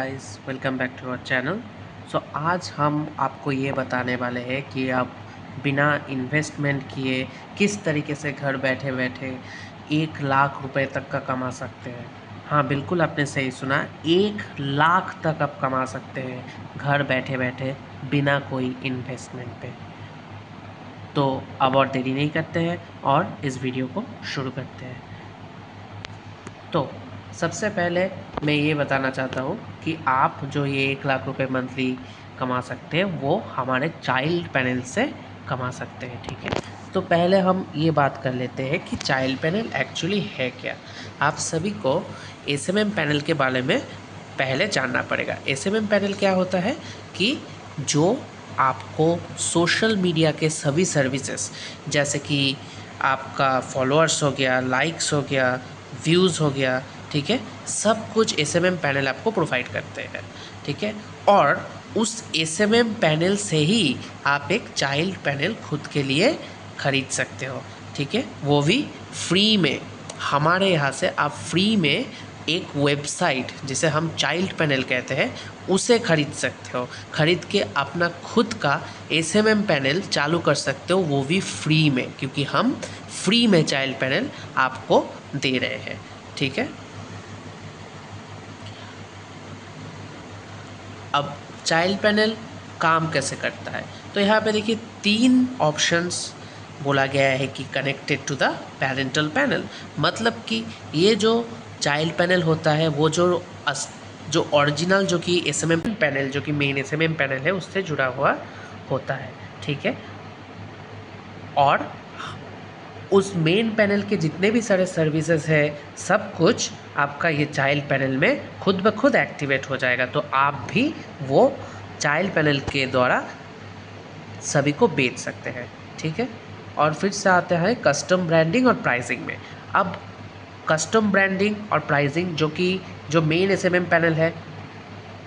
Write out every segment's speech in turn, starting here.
Guys, welcome back to our channel. आज हम आपको ये बताने वाले हैं कि आप बिना इन्वेस्टमेंट किए किस तरीके से घर बैठे बैठे 1 लाख रुपए तक का कमा सकते हैं। हाँ, बिल्कुल आपने सही सुना, 1 लाख तक आप कमा सकते हैं घर बैठे बैठे बिना कोई इन्वेस्टमेंट पे। तो अब और देरी नहीं करते हैं और इस वीडियो को शुरू करते हैं। तो सबसे पहले मैं ये बताना चाहता हूँ कि आप जो ये 1 लाख रुपए मंथली कमा सकते हैं वो हमारे चाइल्ड पैनल से कमा सकते हैं। ठीक है, तो पहले हम ये बात कर लेते हैं कि चाइल्ड पैनल एक्चुअली है क्या। आप सभी को एसएमएम पैनल के बारे में पहले जानना पड़ेगा। एसएमएम पैनल क्या होता है कि जो आपको सोशल मीडिया के सभी सर्विसेज, जैसे कि आपका फॉलोअर्स हो गया, लाइक्स हो गया, व्यूज़ हो गया, ठीक है, सब कुछ एसएमएम पैनल आपको प्रोवाइड करते हैं। ठीक है, और उस एसएमएम पैनल से ही आप एक चाइल्ड पैनल खुद के लिए ख़रीद सकते हो। ठीक है, वो भी फ्री में। हमारे यहाँ से आप फ्री में एक वेबसाइट जिसे हम चाइल्ड पैनल कहते हैं उसे ख़रीद सकते हो। ख़रीद के अपना खुद का एसएमएम पैनल चालू कर सकते हो, वो भी फ्री में, क्योंकि हम फ्री में चाइल्ड पैनल आपको दे रहे हैं। ठीक है, अब चाइल्ड पैनल काम कैसे करता है, तो यहाँ पे देखिए 3 ऑप्शंस बोला गया है कि connected to the parental panel. मतलब कि ये जो चाइल्ड पैनल होता है वो जो ओरिजिनल जो कि एसएमएम पैनल, जो कि मेन एसएमएम पैनल है, उससे जुड़ा हुआ होता है। ठीक है, और उस मेन पैनल के जितने भी सारे सर्विसेज है सब कुछ आपका ये चाइल्ड पैनल में खुद ब खुद एक्टिवेट हो जाएगा। तो आप भी वो चाइल्ड पैनल के द्वारा सभी को बेच सकते हैं। ठीक है, और फिर से आते हैं कस्टम ब्रांडिंग और प्राइसिंग में। अब कस्टम ब्रांडिंग और प्राइसिंग, जो कि जो मेन एसएमएम पैनल है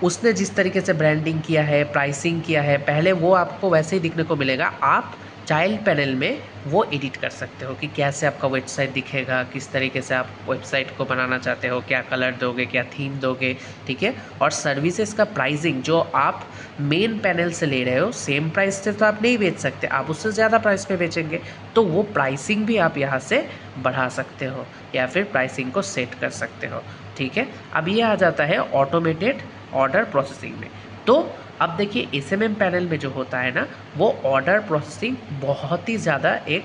उसने जिस तरीके से ब्रांडिंग किया है, प्राइसिंग किया है, पहले वो आपको वैसे ही दिखने को मिलेगा। आप चाइल्ड पैनल में वो एडिट कर सकते हो कि कैसे आपका वेबसाइट दिखेगा, किस तरीके से आप वेबसाइट को बनाना चाहते हो, क्या कलर दोगे, क्या थीम दोगे। ठीक है, और सर्विसेज का प्राइसिंग जो आप मेन पैनल से ले रहे हो, सेम प्राइस से तो आप नहीं बेच सकते, आप उससे ज़्यादा प्राइस पे बेचेंगे, तो वो प्राइसिंग भी आप यहाँ से बढ़ा सकते हो या फिर प्राइसिंग को सेट कर सकते हो। ठीक है, अब ये आ जाता है ऑटोमेटेड ऑर्डर प्रोसेसिंग में। तो अब देखिए एसएमएम पैनल में जो होता है ना, वो ऑर्डर प्रोसेसिंग बहुत ही ज़्यादा एक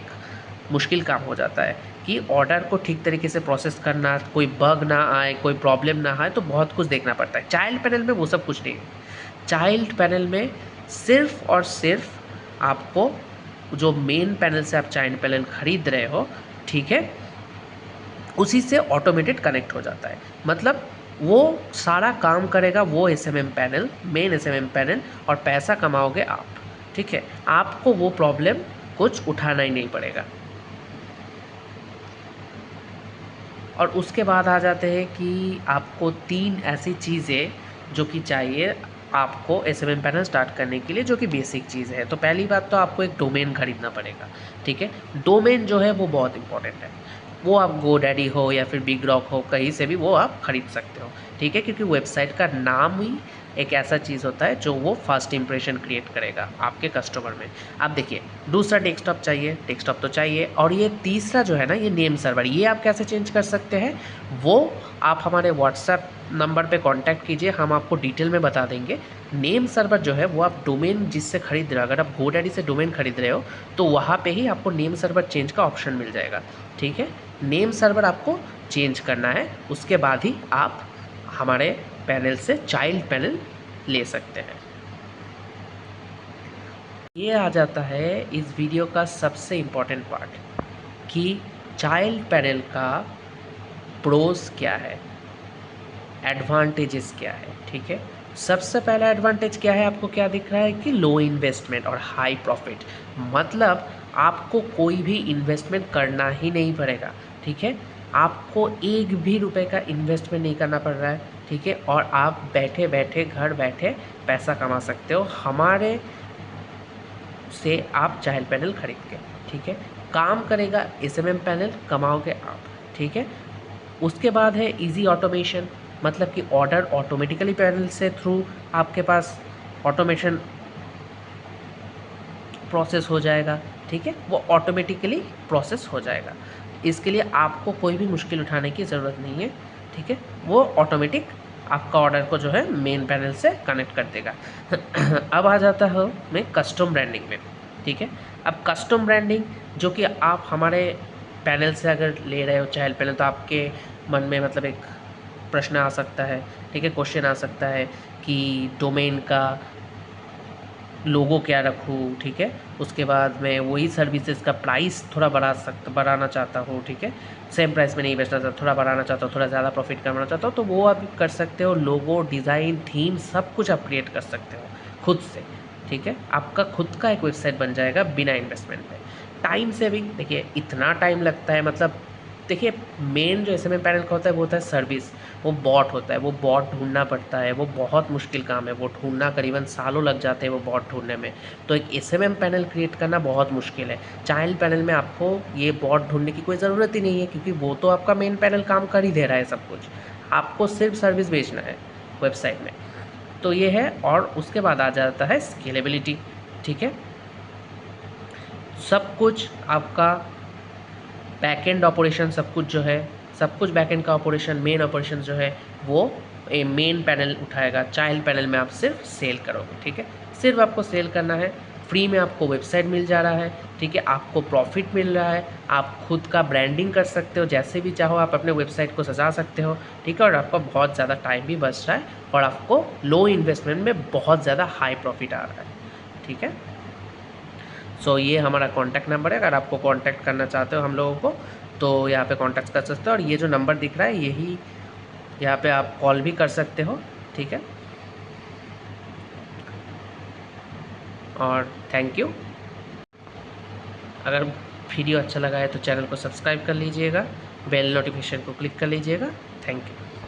मुश्किल काम हो जाता है कि ऑर्डर को ठीक तरीके से प्रोसेस करना, कोई बग ना आए, कोई प्रॉब्लम ना आए, तो बहुत कुछ देखना पड़ता है। चाइल्ड पैनल में वो सब कुछ नहीं है। चाइल्ड पैनल में सिर्फ और सिर्फ आपको जो मेन पैनल से आप चाइल्ड पैनल खरीद रहे हो, ठीक है, उसी से ऑटोमेटेड कनेक्ट हो जाता है। मतलब वो सारा काम करेगा वो SMM panel, main SMM panel, और पैसा कमाओगे आप। ठीक है, आपको वो प्रॉब्लम कुछ उठाना ही नहीं पड़ेगा। और उसके बाद आ जाते हैं कि आपको 3 ऐसी चीज़ें जो कि चाहिए आपको एसएमएम पैनल स्टार्ट करने के लिए, जो कि बेसिक चीज़ है। तो पहली बात तो आपको एक डोमेन खरीदना पड़ेगा। ठीक है, डोमेन जो है वो बहुत इंपॉर्टेंट है। वो आप गोडैडी हो या फिर बिग रॉक हो, कहीं से भी वो आप खरीद सकते हो। ठीक है, क्योंकि वेबसाइट का नाम ही एक ऐसा चीज़ होता है जो वो फर्स्ट इंप्रेशन क्रिएट करेगा आपके कस्टमर में। आप देखिए, दूसरा डेस्कटॉप चाहिए, डेस्कटॉप तो चाहिए, और ये तीसरा जो है ना, ये नेम सर्वर, ये आप कैसे चेंज कर सकते हैं, वो आप हमारे व्हाट्सएप नंबर पे कांटेक्ट कीजिए, हम आपको डिटेल में बता देंगे। नेम सर्वर जो है वो आप डोमेन जिससे खरीद रहे हो, अगर आप गोडैडी से डोमेन खरीद रहे हो तो वहाँ पे ही आपको नेम सर्वर चेंज का ऑप्शन मिल जाएगा। ठीक है, नेम सर्वर आपको चेंज करना है, उसके बाद ही आप हमारे पैनल से चाइल्ड पैनल ले सकते हैं। ये आ जाता है इस वीडियो का सबसे इम्पोर्टेंट पार्ट कि चाइल्ड पैनल का प्रोज क्या है, एडवांटेजेस क्या है। ठीक है, सबसे पहला एडवांटेज क्या है, आपको क्या दिख रहा है कि लो इन्वेस्टमेंट और हाई प्रॉफिट। मतलब आपको कोई भी इन्वेस्टमेंट करना ही नहीं पड़ेगा। ठीक है, आपको एक भी रुपए का इन्वेस्टमेंट नहीं करना पड़ रहा है। ठीक है, और आप बैठे बैठे घर बैठे पैसा कमा सकते हो हमारे से, आप चाइल्ड पैनल खरीद के। ठीक है, काम करेगा एसएमएम पैनल, कमाओगे आप। ठीक है, उसके बाद है इजी ऑटोमेशन। मतलब कि ऑर्डर ऑटोमेटिकली पैनल से थ्रू आपके पास ऑटोमेशन प्रोसेस हो जाएगा, ठीक है, वो ऑटोमेटिकली प्रोसेस हो जाएगा। इसके लिए आपको कोई भी मुश्किल उठाने की ज़रूरत नहीं है, ठीक है, वो ऑटोमेटिक आपका ऑर्डर को जो है मेन पैनल से कनेक्ट कर देगा। अब आ जाता है मैं कस्टम ब्रांडिंग में, ठीक है। अब कस्टम ब्रांडिंग जो कि आप हमारे पैनल से अगर ले रहे हो चाइल्ड पैनल, तो आपके मन में मतलब एक प्रश्न आ सकता है, ठीक है, क्वेश्चन आ सकता है कि डोमेन का लोगो क्या रखूँ, ठीक है, उसके बाद मैं वही सर्विसेज का प्राइस थोड़ा बढ़ाना चाहता हूँ, ठीक है, सेम प्राइस में नहीं बेचना चाहता, थोड़ा बढ़ाना चाहता हूँ, थोड़ा ज़्यादा प्रॉफिट करवाना चाहता हूँ, तो वो आप कर सकते हो। लोगो, डिज़ाइन, थीम सब कुछ आप क्रिएट कर सकते हो खुद से, ठीक है। आपका खुद का एक वेबसाइट बन जाएगा बिना इन्वेस्टमेंट में। टाइम सेविंग, देखिए इतना टाइम लगता है, मतलब देखिए मेन जो एसएमएम पैनल का होता है वो होता है सर्विस, वो बॉट होता है, वो बॉट ढूंढना पड़ता है, वो बहुत मुश्किल काम है, वो ढूंढना करीबन सालों लग जाते हैं वो बॉट ढूंढने में। तो एक एसएमएम पैनल क्रिएट करना बहुत मुश्किल है। चाइल्ड पैनल में आपको ये बॉट ढूंढने की कोई ज़रूरत ही नहीं है, क्योंकि वो तो आपका मेन पैनल काम कर ही दे रहा है सब कुछ, आपको सिर्फ सर्विस बेचना है वेबसाइट में। तो ये है। और उसके बाद आ जाता है स्केलेबिलिटी, ठीक है। सब कुछ आपका बैकएंड ऑपरेशन, सब कुछ जो है, सब कुछ बैकएंड का ऑपरेशन, मेन ऑपरेशन जो है वो मेन पैनल उठाएगा। चाइल्ड पैनल में आप सिर्फ सेल करोगे, ठीक है, सिर्फ आपको सेल करना है। फ्री में आपको वेबसाइट मिल जा रहा है, ठीक है, आपको प्रॉफिट मिल रहा है, आप खुद का ब्रांडिंग कर सकते हो, जैसे भी चाहो आप अपने वेबसाइट को सजा सकते हो, ठीक है, और आपका बहुत ज़्यादा टाइम भी बच रहा है और आपको लो इन्वेस्टमेंट में बहुत ज़्यादा हाई प्रॉफिट आ रहा है, ठीक है। सो ये हमारा कॉन्टैक्ट नंबर है, अगर आपको कॉन्टैक्ट करना चाहते हो हम लोगों को तो यहाँ पे कॉन्टैक्ट कर सकते हो, और ये जो नंबर दिख रहा है यही यहाँ पे आप कॉल भी कर सकते हो, ठीक है। और थैंक यू। अगर वीडियो अच्छा लगा है तो चैनल को सब्सक्राइब कर लीजिएगा, बेल नोटिफिकेशन को क्लिक कर लीजिएगा। Thank you.